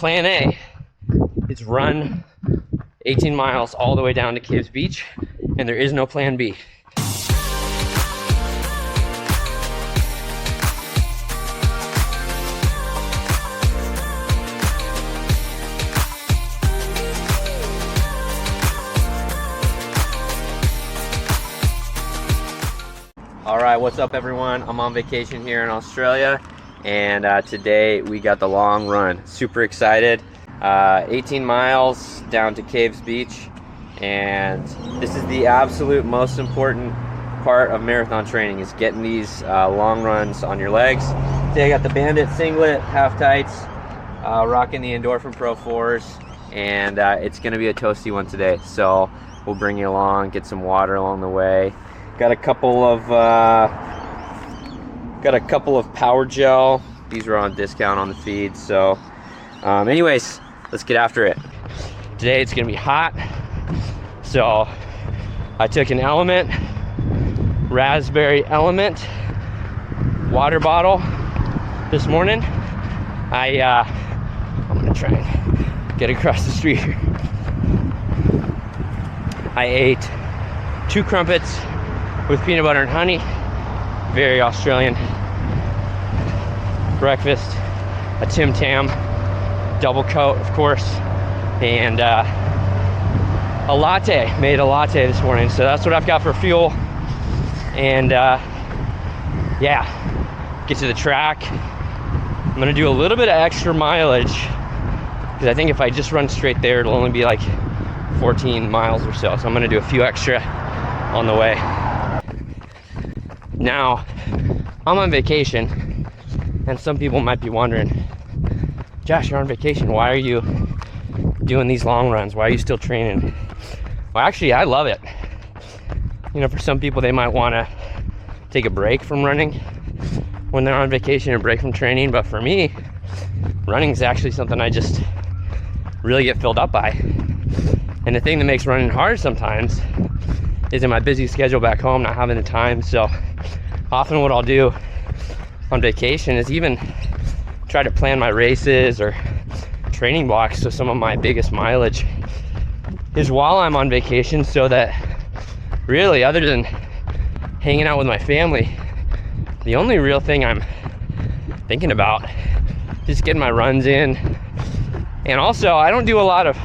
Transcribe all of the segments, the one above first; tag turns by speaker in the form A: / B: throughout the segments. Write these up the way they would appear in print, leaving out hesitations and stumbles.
A: plan A is run 18 miles all the way down to Caves Beach, and there is no plan B. All right, what's up everyone? I'm on vacation here in Australia, and today we got the long run. Super excited. 18 miles down to Caves Beach, and this is the absolute most important part of marathon training, is getting these long runs on your legs. Today I got the Bandit singlet, half tights, rocking the Endorphin Pro 4s, and it's gonna be a toasty one today, so we'll bring you along, get some water along the way. Got a couple of power gel. These are on discount on the feed. So anyways, let's get after it. Today it's gonna be hot, so I took an Element, raspberry Element water bottle this morning. I'm gonna try and get across the street here. I ate 2 crumpets with peanut butter and honey. Very Australian breakfast. A Tim Tam double coat, of course, and a latte. Made a latte this morning, so that's what I've got for fuel. And yeah, get to the track. I'm gonna do a little bit of extra mileage, because I think if I just run straight there, it'll only be like 14 miles or so. So I'm gonna do a few extra on the way. Now, I'm on vacation, and some people might be wondering, Josh, you're on vacation, why are you doing these long runs? Why are you still training? Well, actually, I love it. You know, for some people, they might want to take a break from running when they're on vacation, or break from training, but for me, running is actually something I just really get filled up by. And the thing that makes running hard sometimes is in my busy schedule back home, not having the time. So often what I'll do on vacation is even try to plan my races or training blocks, so some of my biggest mileage is while I'm on vacation, so that really, other than hanging out with my family, the only real thing I'm thinking about is getting my runs in. And also, I don't do a lot of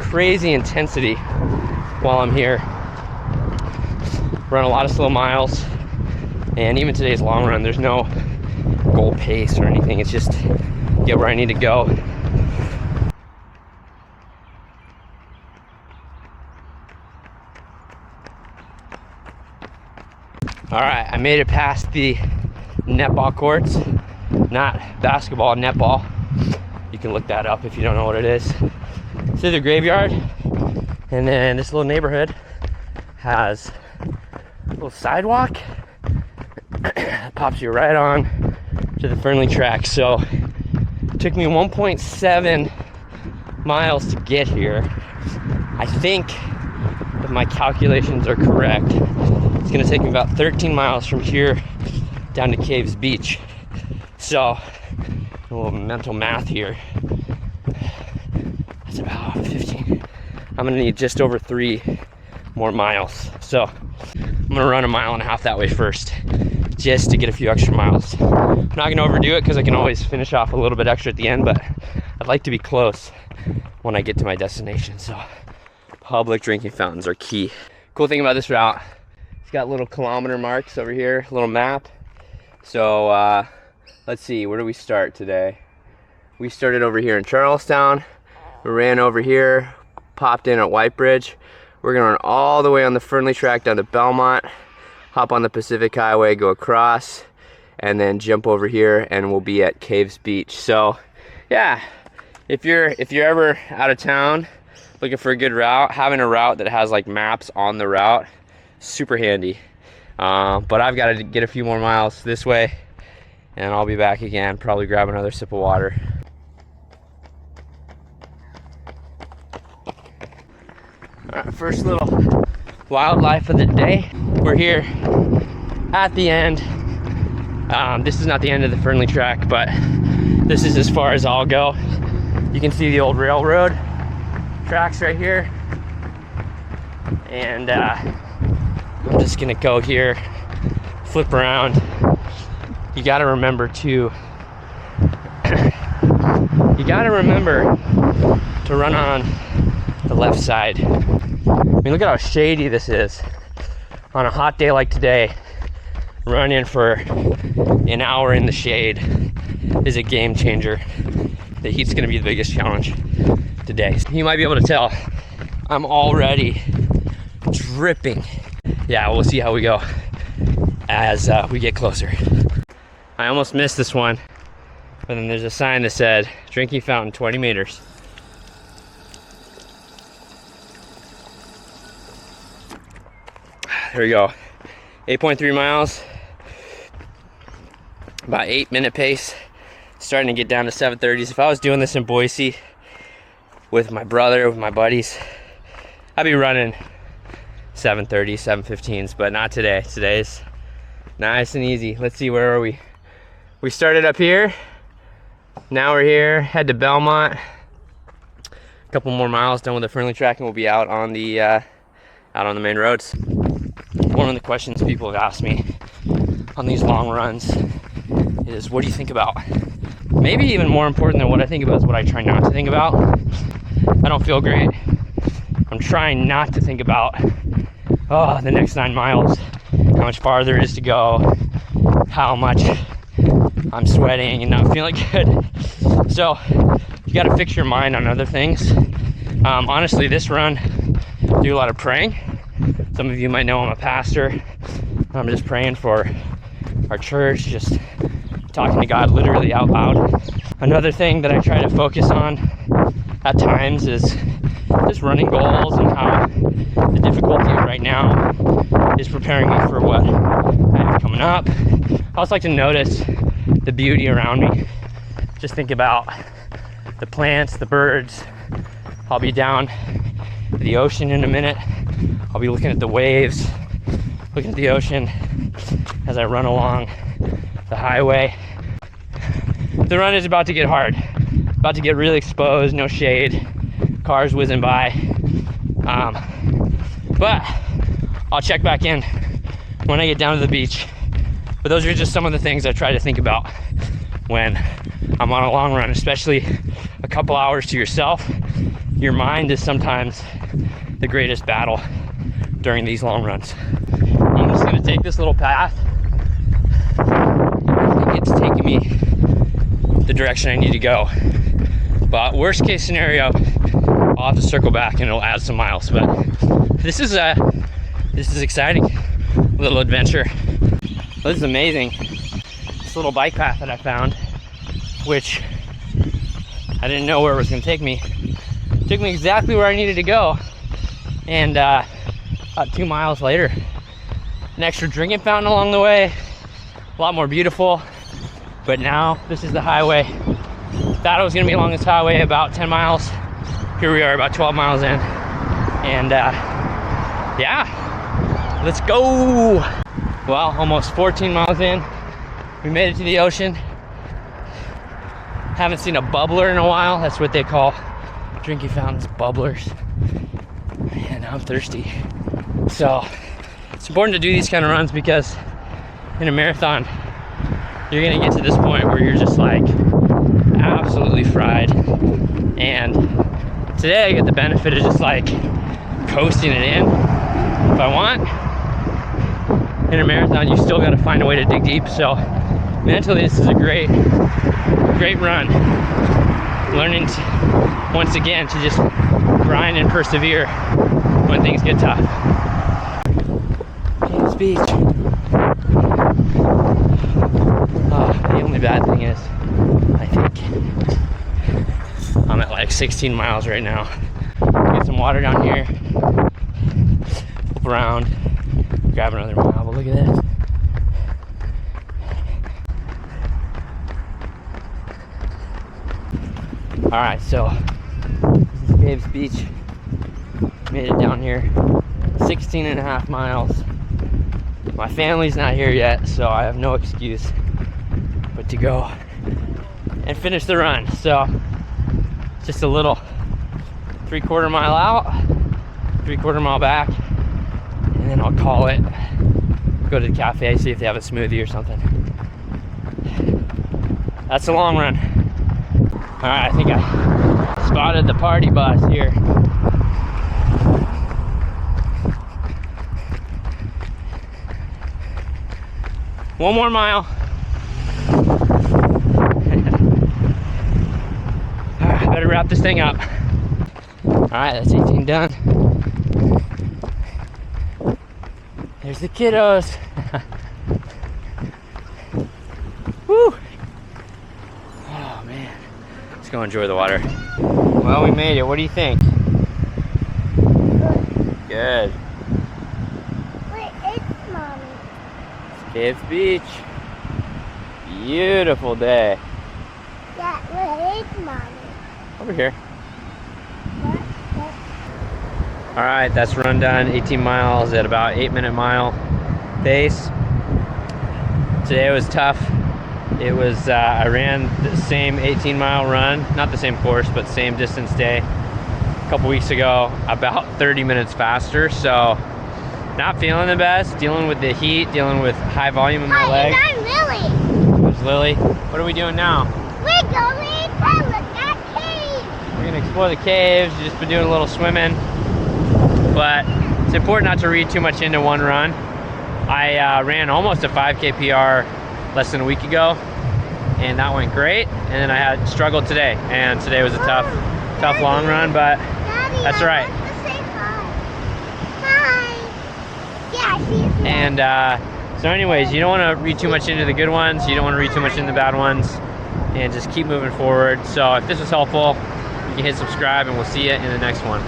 A: crazy intensity while I'm here. Run a lot of slow miles, and even today's long run, there's no goal pace or anything. It's just get where I need to go. All right, I made it past the netball courts. Not basketball, netball. You can look that up if you don't know what it is. Through the graveyard, and then this little neighborhood has a little sidewalk that pops you right on to the Fernleigh Track. So it took me 1.7 miles to get here. I think, if my calculations are correct, it's gonna take me about 13 miles from here down to Caves Beach. So a little mental math here. That's about 15. I'm gonna need just over 3 more miles. So I'm gonna run 1.5 miles that way first, just to get a few extra miles. I'm not gonna overdo it, because I can always finish off a little bit extra at the end, but I'd like to be close when I get to my destination. So public drinking fountains are key. Cool thing about this route, it's got little kilometer marks over here, little map. So let's see, where do we start today? We started over here in Charlestown. We ran over here, popped in at Whitebridge. We're gonna run all the way on the Fernleigh Track down to Belmont, hop on the Pacific Highway, go across, and then jump over here, and we'll be at Caves Beach. So yeah, if you're ever out of town looking for a good route, having a route that has like maps on the route, super handy. But I've got to get a few more miles this way, and I'll be back again, probably grab another sip of water. All right, first little wildlife of the day. We're here at the end. This is not the end of the Fernleigh Track, but this is as far as I'll go. You can see the old railroad tracks right here. And I'm just gonna go here, flip around. You gotta remember to run on the left side. I mean, look at how shady this is. On a hot day like today, running for an hour in the shade is a game changer. The heat's gonna be the biggest challenge today. You might be able to tell I'm already dripping. Yeah, we'll see how we go as we get closer. I almost missed this one, but then there's a sign that said drinking fountain 20 meters. There we go. 8.3 miles, about 8-minute pace. Starting to get down to 7:30s. If I was doing this in Boise with my brother, with my buddies, I'd be running 7:30, 7:15s, but not today. Today's nice and easy. Let's see, where are we? We started up here. Now we're here, head to Belmont. A couple more miles done with the Fernleigh Track and we'll be out on the main roads. One of the questions people have asked me on these long runs is, what do you think about? Maybe even more important than what I think about is what I try not to think about. I don't feel great. I'm trying not to think about, oh, the next 9 miles, how much farther it is to go, how much I'm sweating and not feeling good. So you got to fix your mind on other things. Honestly, this run, I do a lot of praying. Some of you might know I'm a pastor. I'm just praying for our church, just talking to God literally out loud. Another thing that I try to focus on at times is just running goals and how the difficulty right now is preparing me for what I have coming up. I also like to notice the beauty around me. Just think about the plants, the birds. I'll be down at the ocean in a minute. I'll be looking at the waves, looking at the ocean as I run along the highway. The run is about to get hard, about to get really exposed, no shade, cars whizzing by. But I'll check back in when I get down to the beach. But those are just some of the things I try to think about when I'm on a long run, especially a couple hours to yourself. Your mind is sometimes the greatest battle during these long runs. I'm just gonna take this little path. I think it's taking me the direction I need to go. But worst case scenario, I'll have to circle back and it'll add some miles. But this is exciting. A little adventure. This is amazing. This little bike path that I found, which I didn't know where it was gonna take me. It took me exactly where I needed to go. And about 2 miles later, an extra drinking fountain along the way, a lot more beautiful. But now this is the highway. Thought it was gonna be along this highway about 10 miles. Here we are about 12 miles in. And yeah, let's go. Well, almost 14 miles in, we made it to the ocean. Haven't seen a bubbler in a while. That's what they call drinking fountains, bubblers. Man, I'm thirsty. So it's important to do these kind of runs because in a marathon, you're gonna get to this point where you're just like absolutely fried. And today I get the benefit of just like coasting it in. If I want, in a marathon, you still gotta find a way to dig deep. So mentally, this is a great run. Learning once again to just grind and persevere when things get tough. James Beach. The only bad thing is, I think I'm at like 16 miles right now. Get some water down here, flip around, grab another mile. But look at this. All right, so this is James Beach. Made it down here, 16 and a half miles. My family's not here yet, so I have no excuse but to go and finish the run. So just a little 3/4 mile out, 3/4 mile back, and then I'll call it. Go to the cafe, see if they have a smoothie or something. That's a long run. All right, I think I spotted the party bus here. One more mile. All right, better wrap this thing up. All right, that's 18 done. There's the kiddos. Woo! Oh man, let's go enjoy the water. Well, we made it. What do you think? Good.
B: Where is Mommy?
A: Caves Beach. Beautiful day.
B: Yeah, where is Mommy?
A: Over here.
B: What?
A: All right, that's run done. 18 miles at about 8-minute mile pace. Today was tough. It was, I ran the same 18-mile run, not the same course, but same distance day a couple weeks ago, about 30 minutes faster. So not feeling the best, dealing with the heat, dealing with high volume in my leg.
B: Hi, and I'm Lily.
A: There's Lily. What are we doing now?
B: We're going to look at caves.
A: We're gonna explore the caves, just been doing a little swimming. But it's important not to read too much into one run. I ran almost a 5K PR less than a week ago, and that went great. And then I had struggled today, and today was a tough
B: Daddy,
A: long run, but
B: Daddy,
A: that's all right.
B: I want to say hi. Hi. Yeah, I see you.
A: And so anyways, you don't want to read too much into the good ones, you don't want to read too much into the bad ones, and just keep moving forward. So if this was helpful, you can hit subscribe, and we'll see you in the next one.